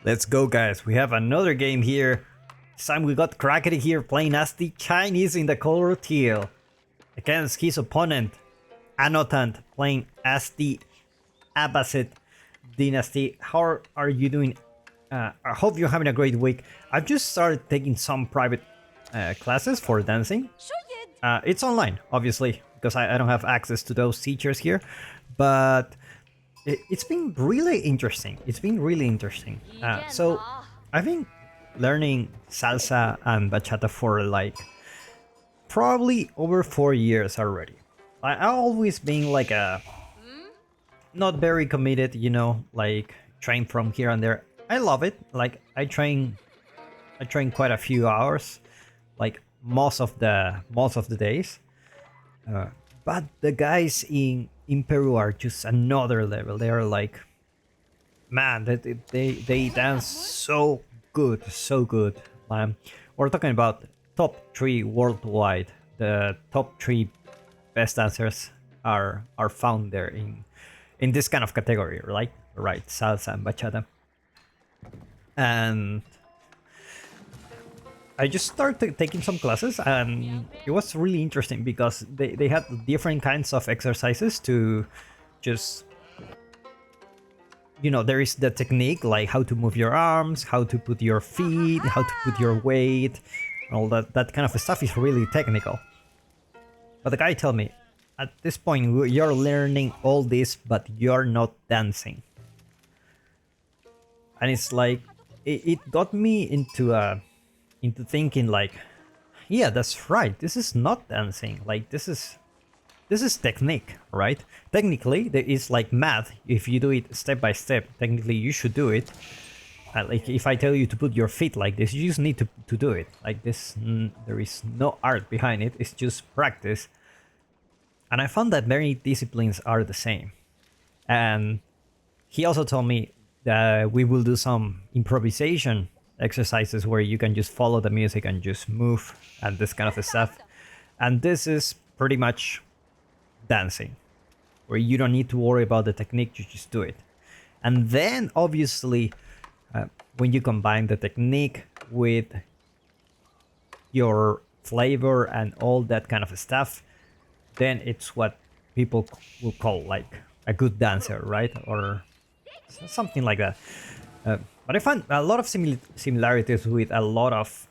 Let's go, guys. We have another game here. This time we got Crackety here playing as the Chinese in the color teal against his opponent, Anotand, playing as the Abbasid Dynasty. How are you doing? I hope you're having a great week. I've just started taking some private classes for dancing. It's online, obviously, because I don't have access to those teachers here, but it's been really interesting. So I've been learning salsa and bachata for like probably over 4 years already. I've always been like a not very committed, you know, like train from here and there. I love it. Like I train quite a few hours, like most of the days. But the guys in Peru are just another level. They are like, man, they dance so good, so good. We're talking about top 3 worldwide. The top 3 best dancers are found there in this kind of category, right? Right, salsa and bachata. And I just started taking some classes, and it was really interesting because they had different kinds of exercises to just, you know, there is the technique, like how to move your arms, how to put your feet, how to put your weight, all that kind of stuff is really technical. But the guy told me, at this point, you're learning all this, but you're not dancing. And it's like, it got me into thinking like, yeah, that's right, this is not dancing, like this is technique, right? Technically there is like math. If you do it step by step, technically you should do it. Like if I tell you to put your feet like this, you just need to do it like this. There is no art behind it, it's just practice. And I found that many disciplines are the same. And he also told me that we will do some improvisation exercises where you can just follow the music and just move and this kind of stuff. And this is pretty much dancing, where you don't need to worry about the technique, you just do it. And then obviously when you combine the technique with your flavor and all that kind of stuff, then it's what people will call like a good dancer, right? Or something like that. But I find a lot of similarities with a lot of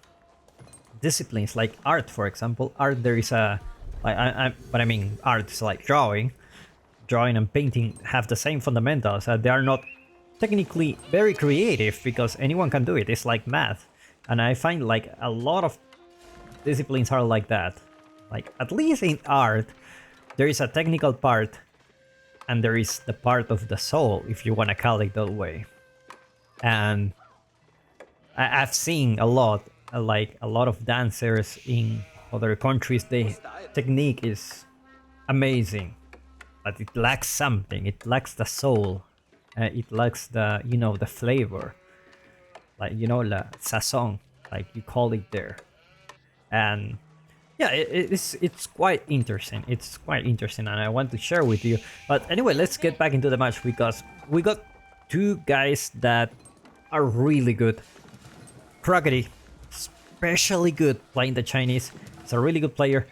disciplines, like art, for example. Art, there is a, but I mean, art is like drawing and painting have the same fundamentals. They are not technically very creative because anyone can do it. It's like math, and I find like a lot of disciplines are like that. Like at least in art, there is a technical part, and there is the part of the soul, if you want to call it that way. And I've seen a lot of dancers in other countries. The technique is amazing, but it lacks something. It lacks the soul. It lacks the, you know, the flavor, like, you know, la sazon, like you call it there. And yeah, it's quite interesting. It's quite interesting, and I want to share with you. But anyway, let's get back into the match because we got 2 guys that are really good. Crackety, especially good playing the Chinese. He's a really good player.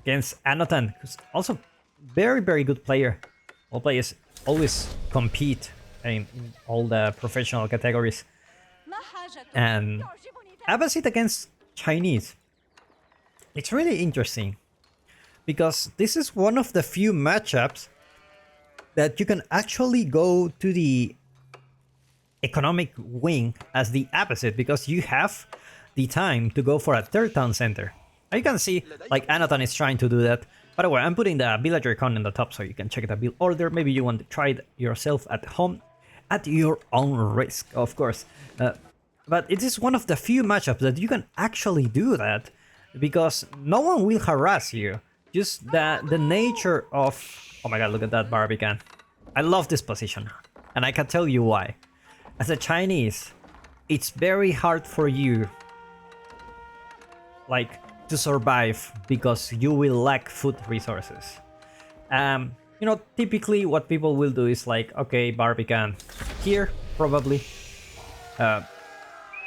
Against Anotand, who's also very, very good player. All players always compete in all the professional categories. And Abbasid against Chinese. It's really interesting because this is one of the few matchups that you can actually go to the economic wing as the Abbasid, because you have the time to go for a 3rd town center. You can see like Anotand is trying to do that. By the way, I'm putting the villager count in the top so you can check the build order. Maybe you want to try it yourself at home at your own risk, of course. But it is one of the few matchups that you can actually do that, because no one will harass you. Just the nature of... Oh my god, look at that barbican. I love this position, and I can tell you why. As a Chinese, it's very hard for you like to survive because you will lack food resources. You know, typically what people will do is like, okay, barbican here, probably.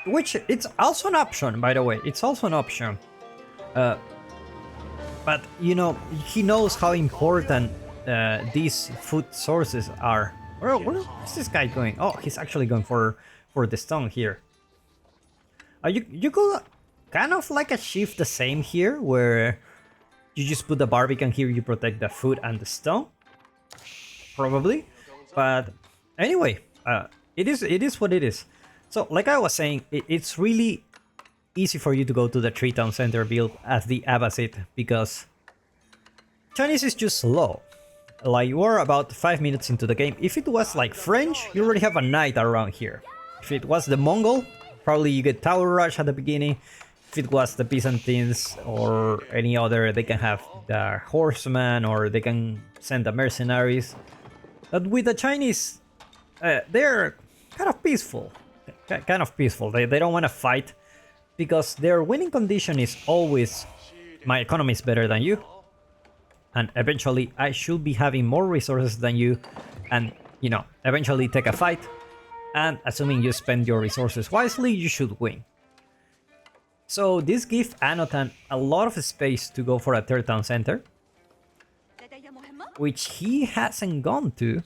Which it's also an option, by the way. It's also an option. But you know, he knows how important these food sources are. Where's this guy going? Oh, he's actually going for the stone here. You could kind of like achieve the same here, where you just put the barbican here, you protect the food and the stone, probably. But anyway, it is what it is. So, like I was saying, it's really easy for you to go to the 3-town center build as the Abbasid, because Chinese is just slow. Like, we're about 5 minutes into the game. If it was like French, you already have a knight around here. If it was the Mongol, probably you get Tower Rush at the beginning. If it was the Byzantines or any other, they can have the horseman, or they can send the mercenaries. But with the Chinese, they're kind of peaceful. They don't want to fight, because their winning condition is always, my economy is better than you, and eventually I should be having more resources than you, and, you know, eventually take a fight, and assuming you spend your resources wisely, you should win. So this gives Anotand a lot of space to go for a 3rd-town center, which he hasn't gone to.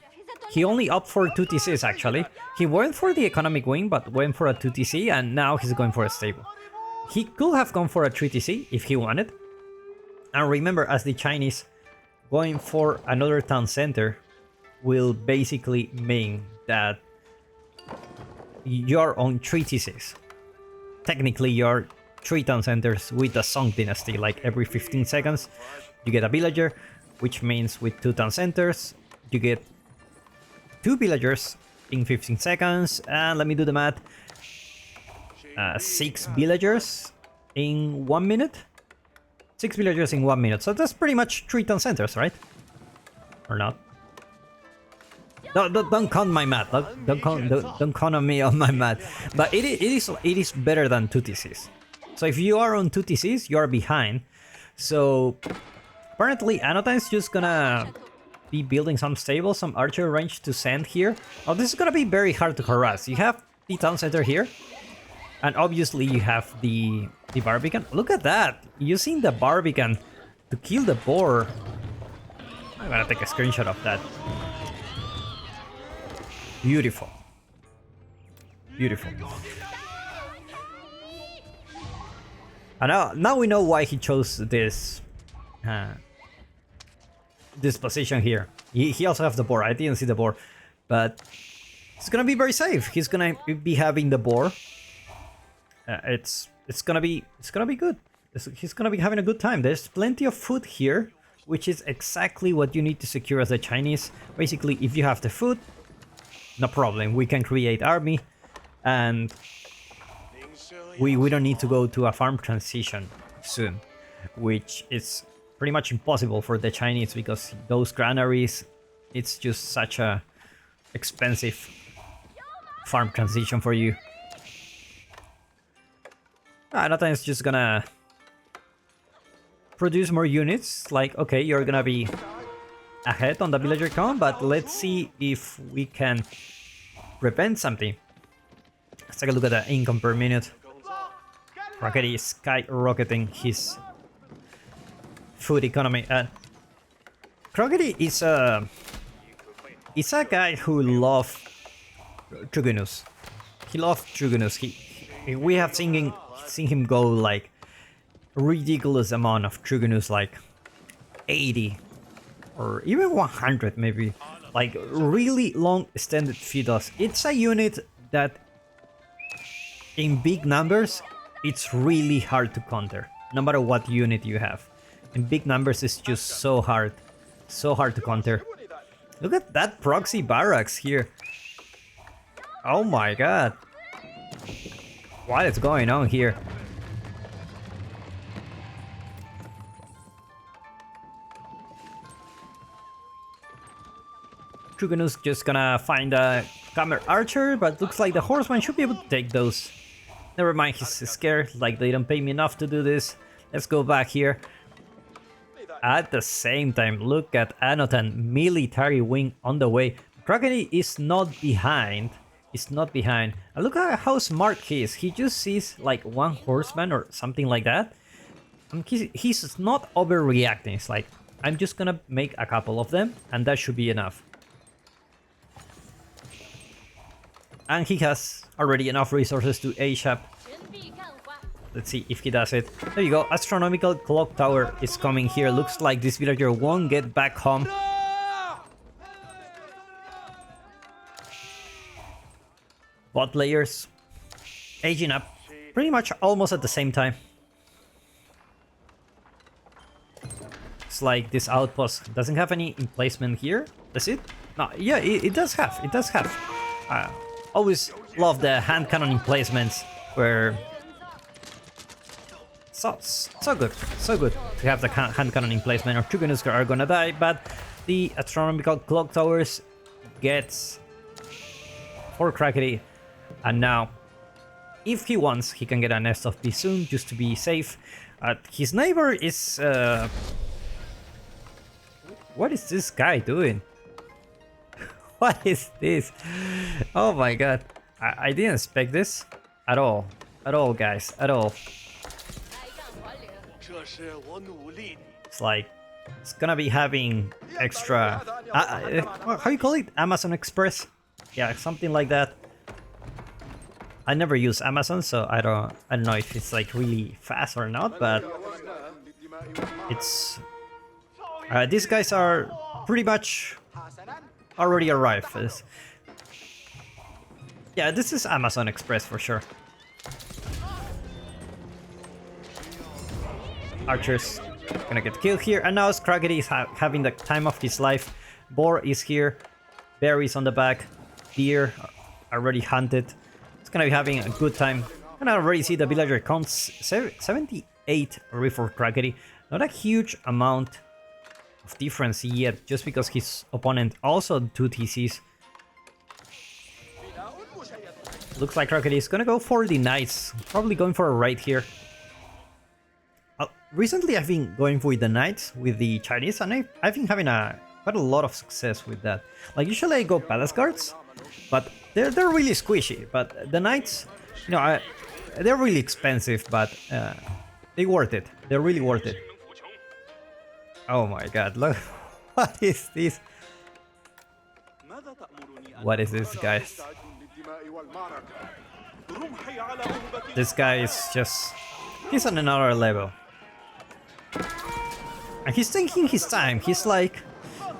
He only opted for 2 TCs actually. He went for the economic wing, but went for a 2 TC, and now he's going for a stable. He could have gone for a 3 TC if he wanted. And remember, as the Chinese, going for another town center will basically mean that you're on 3 TCs. Technically, you're 3 town centers with the Song Dynasty. Like every 15 seconds, you get a villager, which means with 2 town centers, you get 2 villagers in 15 seconds. And let me do the math. 6 villagers in 1 minute. 6 villagers in 1 minute. So that's pretty much 3 town centers, right? Or not? Don't count my math. Don't count on me on my math. But it is better than 2 TCs. So if you are on 2 TCs, you are behind. So apparently Anotand is just gonna be building some stables, some archer range to send here. Oh, this is gonna be very hard to harass. You have the town center here, and obviously you have the barbican. Look at that! Using the barbican to kill the boar. I'm gonna take a screenshot of that. Beautiful. Beautiful. And now we know why he chose this this position here. He also has the boar. I didn't see the boar, but it's gonna be very safe. He's gonna be having the boar. It's gonna be good. He's gonna be having a good time. There's plenty of food here, which is exactly what you need to secure as a Chinese. Basically, if you have the food, no problem. We can create army, and we don't need to go to a farm transition soon, which is pretty much impossible for the Chinese, because those granaries, it's just such a expensive farm transition for you. Anotand is just gonna produce more units. Like, okay, you're gonna be ahead on the villager count, but let's see if we can prevent something. Let's take a look at the income per minute. Rocket is skyrocketing his food economy. Crockett is a guy who loves Trugunus. He loves Trugunus. We have seen him go like ridiculous amount of Trugunus, like 80 or even 100 maybe. Like really long extended feudals. It's a unit that in big numbers, it's really hard to counter, no matter what unit you have. In big numbers, it's just so hard to counter. Look at that proxy barracks here. Oh my god. What is going on here? Trugunus just gonna find a camera archer, but looks like the horseman should be able to take those. Never mind, he's scared, like they don't pay me enough to do this. Let's go back here. At the same time, look at Anotand, military wing on the way. Crockett is not behind. is not behind. And look at how smart he is. He just sees like one horseman or something like that. And he's not overreacting. It's like, I'm just gonna make a couple of them and that should be enough. And he has already enough resources to ASAP. Let's see if he does it. There you go. Astronomical clock tower is coming here. Looks like this villager won't get back home. Bot layers aging up pretty much almost at the same time. It's like this outpost doesn't have any emplacement here. Does it? No, yeah, it does have. It does have. Always love the hand cannon emplacements where so good to have the hand cannon emplacement. Our two units are gonna die, but the astronomical clock towers gets for Crackety, and now if he wants, he can get a nest of bees soon just to be safe. His neighbor is what is this guy doing? What is this? Oh my god. I didn't expect this at all. At all, guys. At all. It's like, it's gonna be having extra... how you call it? Amazon Express? Yeah, something like that. I never use Amazon, so I don't know if it's like really fast or not, but... It's... these guys are pretty much already arrived. Yeah, this is Amazon Express for sure. Archers gonna get killed here, and now Scraggedy is having the time of his life. Boar is here, berries on the back, deer already hunted. It's gonna be having a good time. And I already see the villager counts 78 for Crackety. Not a huge amount of difference yet, just because his opponent also 2 TCs. Looks like Crackety is gonna go for the knights, probably going for a raid here. Recently I've been going with the knights with the Chinese, and I've been having quite a lot of success with that. Like usually I go palace guards, but they're really squishy. But the knights, you know, they're really expensive, but they're worth it. They're really worth it. Oh my god, look. What is this? What is this, guys? This guy is just... he's on another level. And he's taking his time. He's like,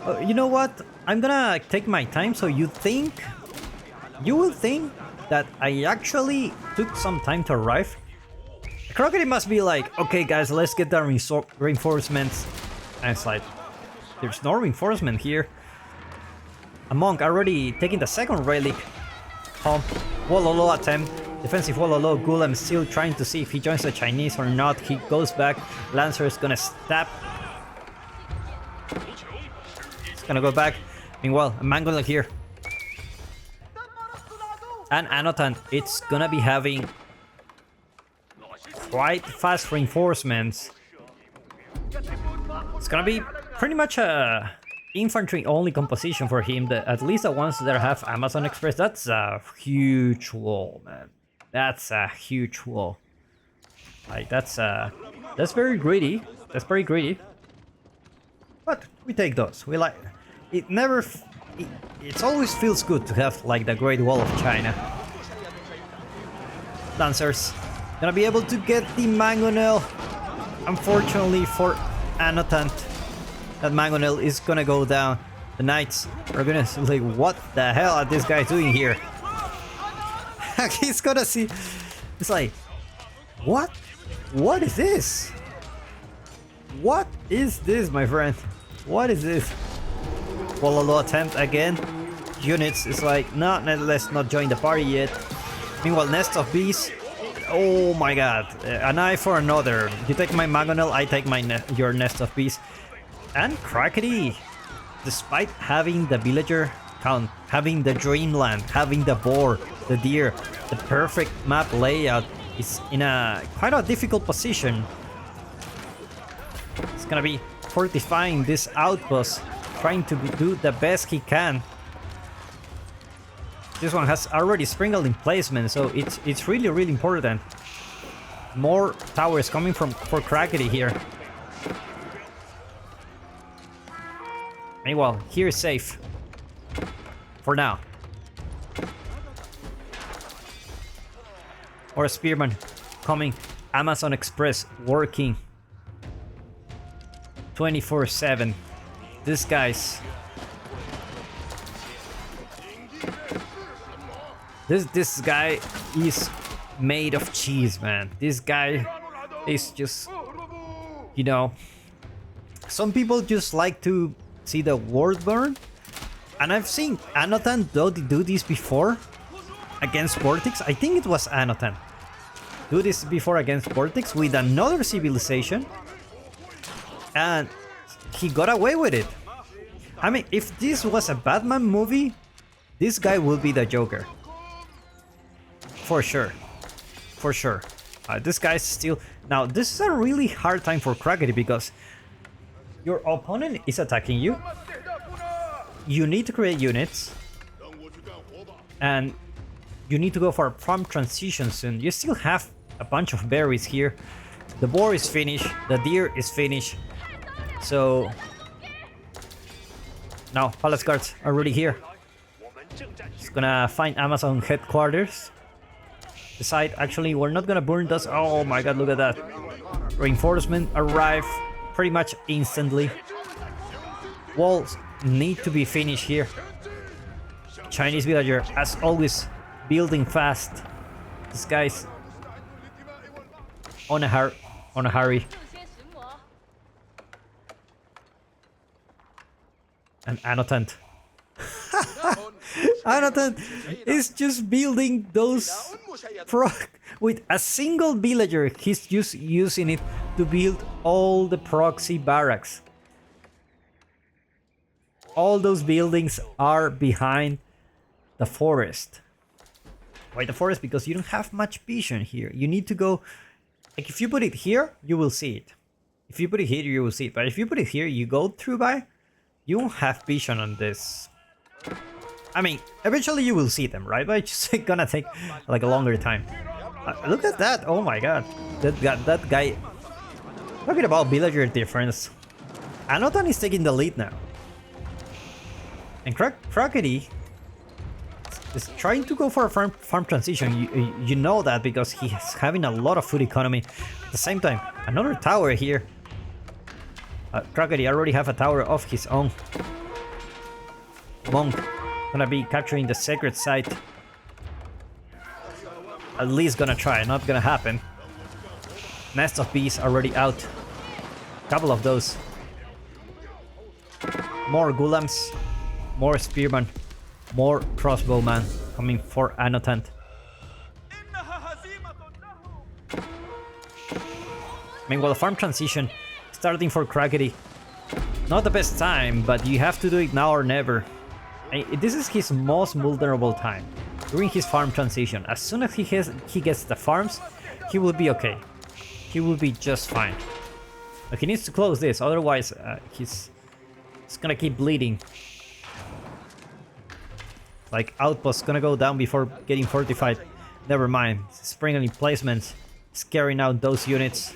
oh, you know what? I'm gonna take my time, so you will think that I actually took some time to arrive. Crocodile must be like, okay guys, let's get the reinforcements. And it's like, there's no reinforcement here. A monk already taking the second relic home. Wololo attempt. Defensive Wololo. Golem still trying to see if he joins the Chinese or not. He goes back. Lancer is gonna stab. He's gonna go back. Meanwhile, a Mangonel here. And Anotand, it's gonna be having quite fast reinforcements. It's gonna be pretty much a infantry only composition for him, at least the ones that have Amazon Express. That's a huge wall, man. That's a huge wall. Like that's very greedy. That's very greedy. But we take those. We like it. It always feels good to have like the Great Wall of China. Lancers gonna be able to get the Mangonel. Unfortunately for Anotand, that Mangonel is gonna go down. The knights are gonna say, like, what the hell are this guy doing here? He's gonna see. It's like, what? What is this? What is this, my friend? What is this? Wololo attempt again. Units is like, no, let's not join the party yet. Meanwhile, nest of bees. Oh my god, an eye for another. You take my Mangonel, I take your nest of bees. And Crackety, despite having the villager count, having the dreamland, having the boar, the deer, the perfect map layout, is in quite a difficult position. It's gonna be fortifying this outpost, trying to do the best he can. This one has already sprinkled in placement, so it's really, really important. More towers coming from for Crackety here. Meanwhile, here is safe. For now. Or a Spearman coming. Amazon Express working 24/7. This guy's... This guy is made of cheese, man. This guy is just... You know... Some people just like to see the world burn. And I've seen Anotand do this before against Vortex. I think it was Anotand. Do this before against Vortex with another civilization. And he got away with it. I mean, if this was a Batman movie, this guy will be the Joker. For sure. For sure. This guy's still... Now, this is a really hard time for Crackety because your opponent is attacking you. You need to create units. And you need to go for a farm transition soon. You still have a bunch of berries here. The boar is finished. The deer is finished. So... Now, palace guards are already here. Just gonna find Amazon headquarters. Decide, actually, we're not gonna burn those. Oh my god, look at that. Reinforcement arrive pretty much instantly. Walls need to be finished here. Chinese villager, as always, building fast. This guy's on a hurry. And Anotand. Anotand is just building those with a single villager. He's just using it to build all the proxy barracks. All those buildings are behind the forest. Why the forest? Because you don't have much vision here. You need to go... Like, if you put it here, you will see it. If you put it here, you will see it. But if you put it here, you go through by, you won't have vision on this. I mean, eventually you will see them, right? But it's just gonna take like a longer time. Look at that! Oh my god, that guy. Talking about villager difference, Anotand is taking the lead now, and Crackety is trying to go for a farm transition. You know that because he's having a lot of food economy. At the same time, another tower here. Crackety already have a tower of his own. Monk gonna be capturing the sacred site. At least gonna try, not gonna happen. Nest of bees already out. Couple of those. More Gulams, more Spearman, more Crossbowman coming for Anotand. Meanwhile, the farm transition starting for Crackety. Not the best time, but you have to do it now or never. This is his most vulnerable time during his farm transition. As soon as he gets the farms, he will be okay. He will be just fine. But he needs to close this, otherwise he's gonna keep bleeding. Like, outposts gonna go down before getting fortified. Never mind. Sprinkling placements, scaring out those units.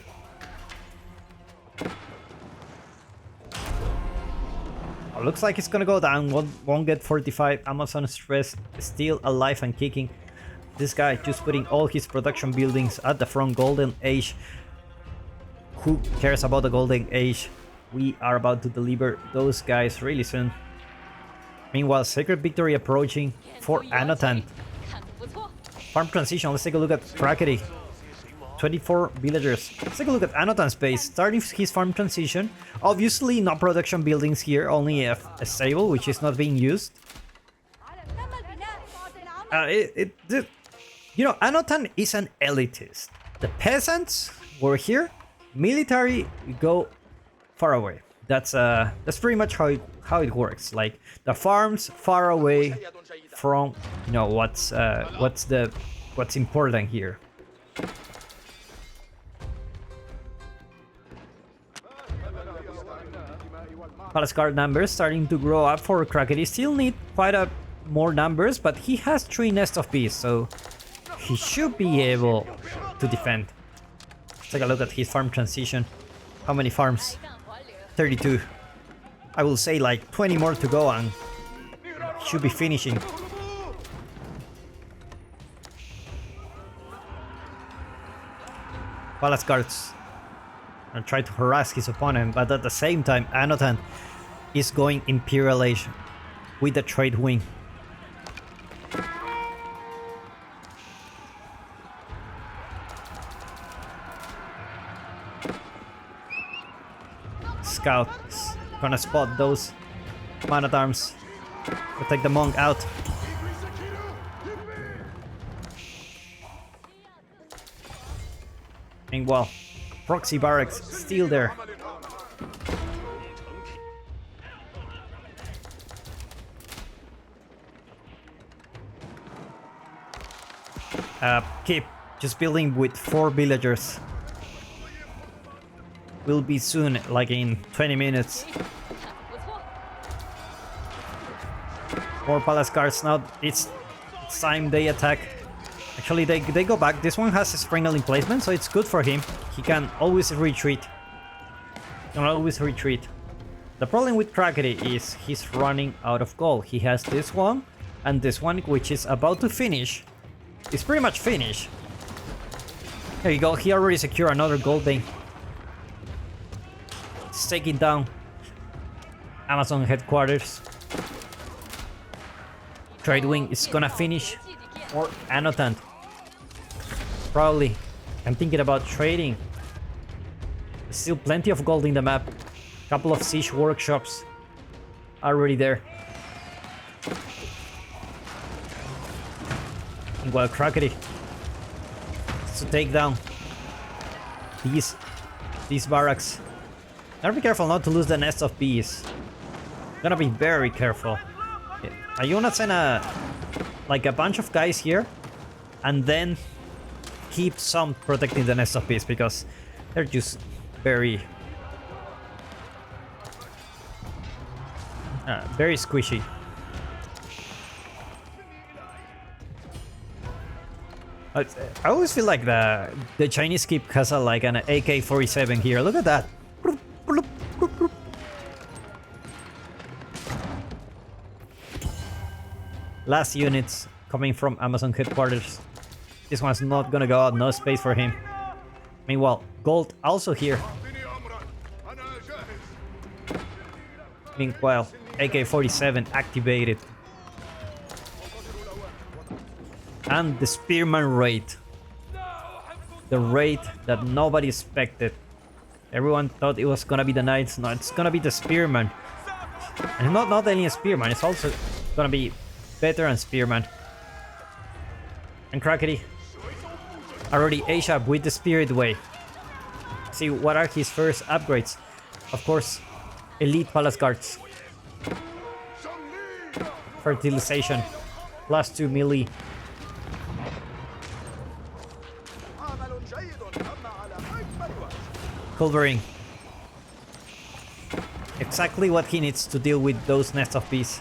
Looks like it's gonna go down, won't get fortified. Amazon Express still alive and kicking. This guy just putting all his production buildings at the front. Golden Age. Who cares about the Golden Age? We are about to deliver those guys really soon. Meanwhile, Sacred Victory approaching for Anotand. Farm transition, let's take a look at Crackety. 24 villagers. Let's take a look at Anotand's base, starting his farm transition. Obviously, no production buildings here, only a stable, which is not being used. You know, Anotand is an elitist. The peasants were here, military go far away. That's pretty much how it works. Like, the farms far away from, you know, what's important here. Palace guard numbers starting to grow up for Crackety. Still need quite a more numbers, but he has 3 Nest of Bees, so he should be able to defend. Let's take a look at his farm transition. How many farms? 32. I will say like 20 more to go and should be finishing. Palace guards and try to harass his opponent, but at the same time Anotand is going Imperial Age with the trade wing. Scouts gonna spot those man at arms. We'll take the monk out. Meanwhile, proxy barracks still there. Keep just building with 4 villagers. Will be soon, like in 20 minutes. More palace guards now. It's time they attack. Actually, they go back. This one has a springle in placement, so it's good for him. He can always retreat. The problem with Crackety is he's running out of gold. He has this one and this one, which is about to finish. It's pretty much finished. There you go. He already secured another gold vein. It's taking down Amazon headquarters. Trade wing is gonna finish or Anotand. Probably. I'm thinking about trading. There's still plenty of gold in the map. Couple of siege workshops already there. While Crackety to take down these barracks. Gotta be careful not to lose the Nest of Bees. Gotta be very careful. I wanna send like a bunch of guys here and then keep some protecting the Nest of Bees because they're just very squishy. I always feel like the Chinese keep has like an AK-47 here. Look at that. Last units coming from Amazon headquarters. This one's not gonna go out, no space for him. Meanwhile, gold also here. Meanwhile, AK-47 activated. And the Spearman raid. The raid that nobody expected. Everyone thought it was gonna be the Knights. No, it's gonna be the Spearman. And not only a Spearman, it's also gonna be Veteran Spearman. And Crackety already Asia with the Spirit Way. See, what are his first upgrades? Of course, Elite Palace Guards. Fertilization. +2 melee. Culvering. Exactly what he needs to deal with those Nests of Bees.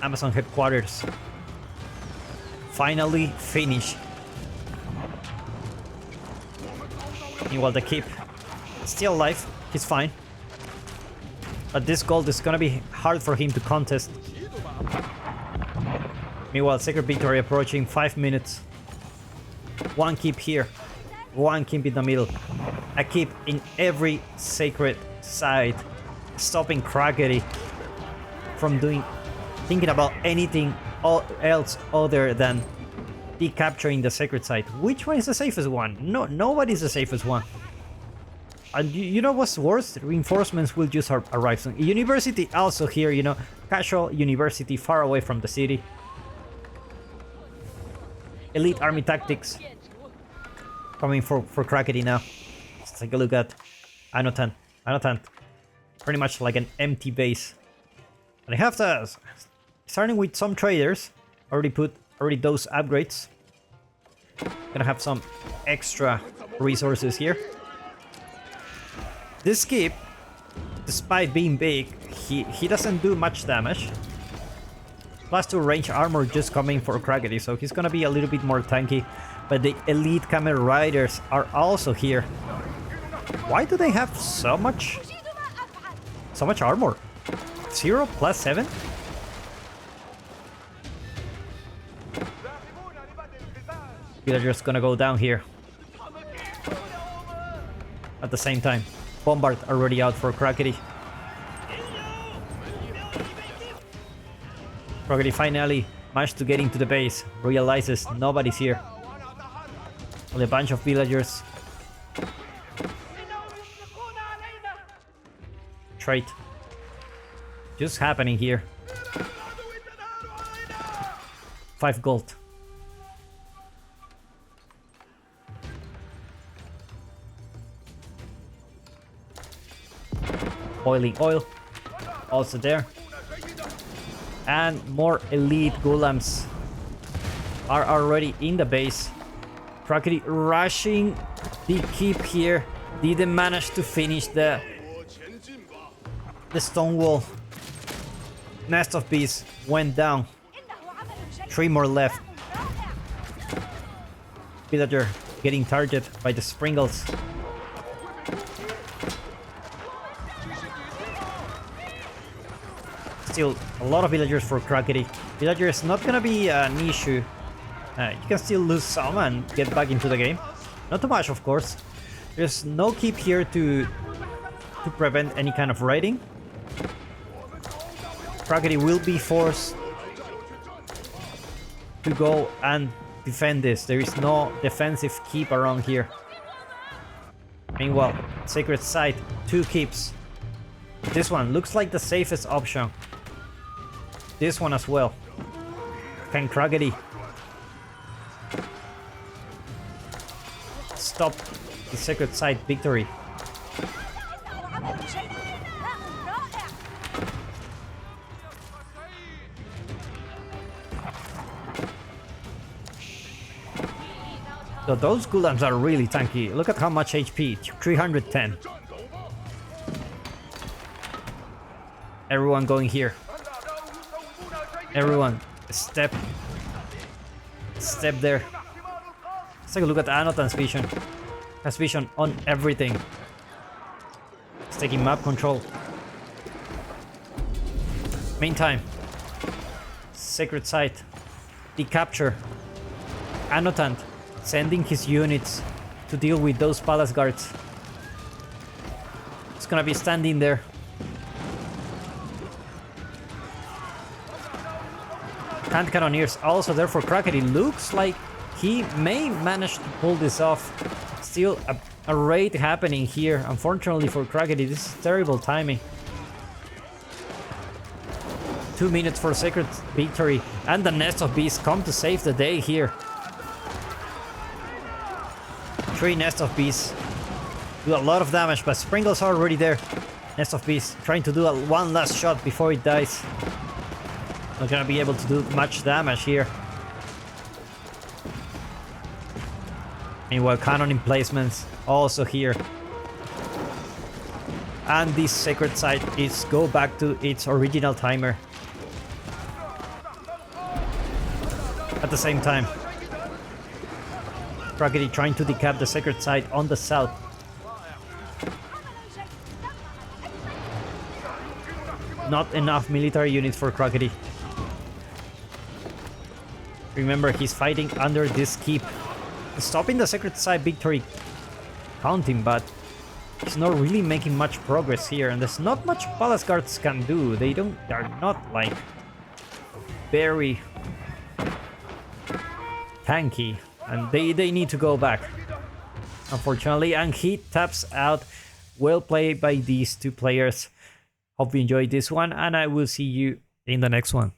Amazon headquarters. Finally finished. Meanwhile, the keep still alive. He's fine. But this gold is gonna be hard for him to contest. Meanwhile, Sacred Victory approaching 5 minutes. One keep here. One keep in the middle. A keep in every sacred side. Stopping Crackety from thinking about anything else other than decapturing the sacred site. Which one is the safest one? No, nobody's the safest one. And you know what's worse? Reinforcements will just arrive soon. University also here, you know, casual university far away from the city. Elite army tactics coming for Crackety now. Let's take a look at Anotand. Anotand, pretty much like an empty base. And I have to, starting with some traders, already those upgrades. Gonna have some extra resources here. This keep, despite being big, he doesn't do much damage. +2 range armor just coming for Crackety, so he's gonna be a little bit more tanky. But the elite Kamen Riders are also here. Why do they have so much armor? 0 plus 7? They're just gonna go down here. At the same time, Bombard already out for Crackety. Crackety finally managed to get into the base, realizes nobody's here. Only a bunch of villagers. Trade. Just happening here. 5 gold. Boiling oil. Also there. And more elite Gulams are already in the base. Crackety rushing the keep here. Didn't manage to finish the stone wall. Nest of Bees went down. 3 more left. Villager getting targeted by the Springles. Still a lot of villagers for Crackety. Villager is not gonna be an issue. You can still lose some and get back into the game. Not too much, of course. There's no keep here to prevent any kind of raiding. Crackety will be forced to go and defend this. There is no defensive keep around here. Meanwhile, Sacred Site, 2 keeps. This one looks like the safest option. This one as well. Can Crackety stop the Sacred Site victory? So those Gulams are really tanky. Look at how much HP, 310. Everyone going here. Everyone, step there. Let's take a look at Anotand's vision. Has vision on everything. He's taking map control. Meantime, Sacred Site, the capture. Anotand sending his units to deal with those palace guards. It's gonna be standing there. Hand Cannoneers also there for Crackety. Looks like he may manage to pull this off. Still a raid happening here. Unfortunately for Crackety, this is terrible timing. 2 minutes for Sacred victory, and the Nest of Bees come to save the day here. 3 Nest of Bees do a lot of damage, but Springles are already there. Nest of Bees trying to do one last shot before it dies. Not gonna be able to do much damage here. Meanwhile, cannon emplacements also here. And this Sacred Site is go back to its original timer. At the same time, Crackety trying to decap the Sacred Site on the south. Not enough military units for Crackety. Remember, he's fighting under this keep. Stopping the Sacred Site victory counting, but he's not really making much progress here, and there's not much Palace Guards can do. They're not like very tanky, and they need to go back, unfortunately. And he taps out. Well played by these 2 players. Hope you enjoyed this one, and I will see you in the next one.